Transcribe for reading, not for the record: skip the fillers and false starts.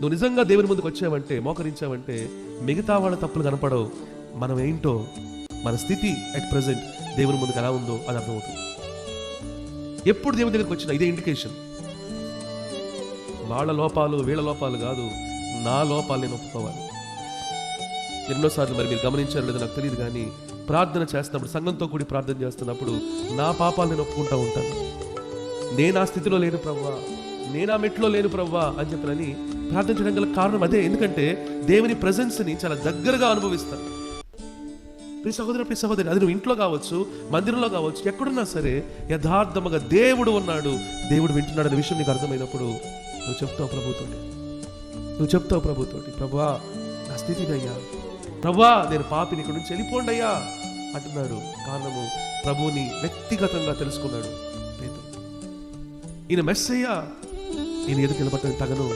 నువ్వు నిజంగా దేవుని ముందుకు వచ్చావంటే, మోకరించావంటే మిగతా వాళ్ళ తప్పులు కనపడవు. మనం ఏంటో, మన స్థితి అట్ ప్రెసెంట్ దేవుని ముందుకు ఎలా ఉందో అది అర్థమవుతుంది. ఎప్పుడు దేవుని దగ్గరికి వచ్చినా ఇదే ఇండికేషన్. వాళ్ళ లోపాలు వీళ్ళ లోపాలు కాదు, నా లోపాలు నేను ఒప్పుకోవాలి. ఎన్నోసార్లు మరి మీరు గమనించారో లేదో నాకు తెలియదు, కానీ ప్రార్థన చేస్తున్నప్పుడు, సంఘంతో కూడి ప్రార్థన చేస్తున్నప్పుడు నా పాపాలు నేను ఒప్పుకుంటూ ఉంటాను. నేను ఆ స్థితిలో లేను ప్రభువా, నేను ఆ మెట్లో లేను ప్రభువా అని చెప్పని ప్రార్థించడం గల కారణం అదే. ఎందుకంటే దేవుని ప్రెజెన్స్ని చాలా దగ్గరగా అనుభవిస్తాను. ప్రియ సహోదరి, అది నువ్వు ఇంట్లో కావచ్చు, మందిరంలో కావచ్చు, ఎక్కడున్నా సరే యథార్థముగా దేవుడు ఉన్నాడు, దేవుడు వింటున్నాడు అనే విషయం నీకు అర్థమైనప్పుడు నువ్వు చెప్తావు ప్రభుతోటి, ప్రభువా నా స్థితిని అయ్యా, ప్రభువా నేను పాపిని, ఇక్కడి నుంచి వెళ్ళిపోండి అయ్యా అంటున్నాడు. కారణము ప్రభువుని వ్యక్తిగతంగా తెలుసుకున్నాడు పేతురు. ఈయన మెస్సయ్యా, ఈయన ఎదురు నిలబడటానికి తగను.